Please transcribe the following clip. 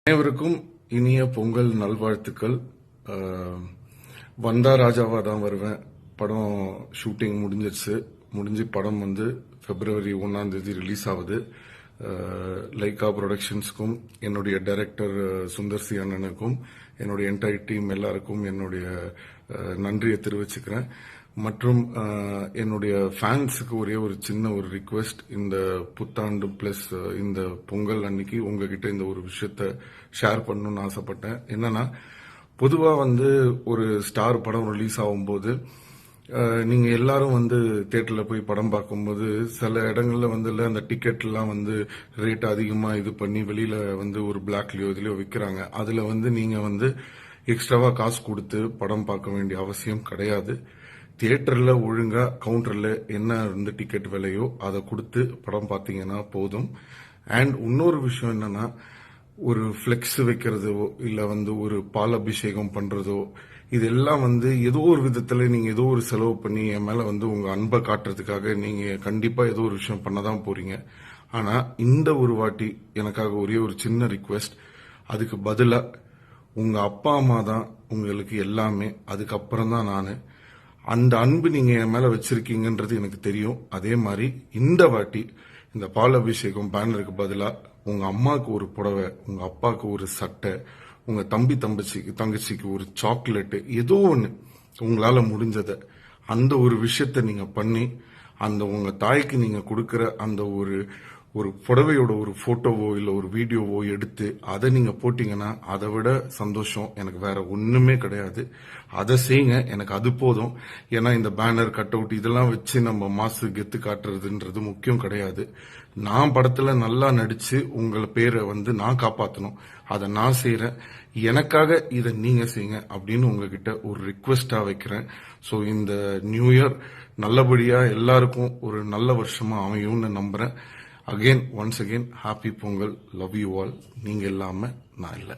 அனைவருக்கும் இனிய பொங்கல் நல்வாழ்த்துக்கள். வந்தா ராஜாவா தான் வருவேன். படம் ஷூட்டிங் முடிஞ்சு படம் வந்து February 1 ரிலீஸ் ஆகுது. லைகா ப்ரொடக்ஷன்ஸ்க்கும் என்னுடைய டைரக்டர் சுந்தர் சி அண்ணனுக்கும் என்னுடைய என்டையர் டீம் எல்லாருக்கும் என்னுடைய நன்றியை தெரிவிச்சுக்கிறேன். மற்றும் என்னுடைய ஃபேன்ஸுக்கு ஒரே ஒரு சின்ன ஒரு ரிக்வெஸ்ட், இந்த புத்தாண்டு பிளஸ் இந்த பொங்கல் அன்னைக்கு உங்ககிட்ட இந்த ஒரு விஷயத்த ஷேர் பண்ணணும்னு ஆசைப்பட்டேன். என்னன்னா, பொதுவா வந்து ஒரு ஸ்டார் படம் ரிலீஸ் ஆகும்போது நீங்க எல்லாரும் வந்து தியேட்டர்ல போய் படம் பார்க்கும்போது சில இடங்கள்ல வந்து அந்த டிக்கெட் எல்லாம் வந்து ரேட் அதிகமா இது பண்ணி வெளியில வந்து ஒரு பிளாக்லயோ இதுலயோ விற்கிறாங்க. அதுல வந்து நீங்க வந்து எக்ஸ்ட்ராவா காசு கொடுத்து படம் பார்க்க வேண்டிய அவசியம் கிடையாது. தியேட்டர்ல ஒழுங்கா கவுண்டர்ல என்ன வந்து டிக்கெட் விலையோ அதை கொடுத்து படம் பார்த்தீங்கன்னா போதும். அண்ட் இன்னொரு விஷயம் என்னன்னா, ஒரு ஃபிளெக்ஸ் வைக்கிறதோ இல்ல வந்து ஒரு பால் அபிஷேகம் பண்றதோ இதெல்லாம் வந்து ஏதோ ஒரு விதத்துல நீங்க ஏதோ ஒரு செலவு பண்ணி என் மேல வந்து உங்க அன்பை காட்டுறதுக்காக நீங்க கண்டிப்பா ஏதோ ஒரு விஷயம் பண்ணதான் போறீங்க. ஆனா இந்த ஒரு வாட்டி எனக்காக ஒரே ஒரு சின்ன ரிக்வெஸ்ட், அதுக்கு பதிலா உங்க அப்பா அம்மா தான் உங்களுக்கு எல்லாமே, அதுக்கப்புறம் தான் நானு. அந்த அன்பு நீங்க என் மேல வச்சிருக்கீங்கன்றது எனக்கு தெரியும். அதே மாதிரி இந்த வாட்டி இந்த பால் அபிஷேகம் பேனருக்கு பதிலா உங்க அம்மாவுக்கு ஒரு புடவை, உங்க அப்பாவுக்கு ஒரு சட்டை, உங்க தங்கச்சிக்கு ஒரு சாக்லேட், ஏதோ ஒண்ணு உங்களால முடிஞ்சத அந்த ஒரு விஷயத்த நீங்க பண்ணி அந்த உங்க தாய்க்கு நீங்க கொடுக்கிற அந்த ஒரு புடவையோட ஒரு போட்டோவோ இல்ல ஒரு வீடியோவோ எடுத்து அதை நீங்க போட்டீங்கன்னா அதை விட சந்தோஷம் எனக்கு வேற ஒண்ணுமே கிடையாது. அதை செய்யுங்க, எனக்கு அது போதும். ஏன்னா இந்த பேனர் கட் அவுட் இதெல்லாம் வச்சு நம்ம மாசு கெத்து காட்டுறதுன்றது முக்கியம் கிடையாது. நான் படத்துல நல்லா நடிச்சு உங்களை பேரை வந்து நான் காப்பாத்தணும், அதை நான் செய்யறேன். எனக்காக இதை நீங்க செய்யுங்க அப்படின்னு உங்ககிட்ட ஒரு ரிக்வெஸ்டா வைக்கிறேன். ஸோ இந்த நியூ இயர் நல்லபடியா எல்லாருக்கும் ஒரு நல்ல வருஷமா அமையும்னு நம்புறேன். Again, once again, happy Pongal. Love you all. நீங்க இல்லாம நான் இல்லை.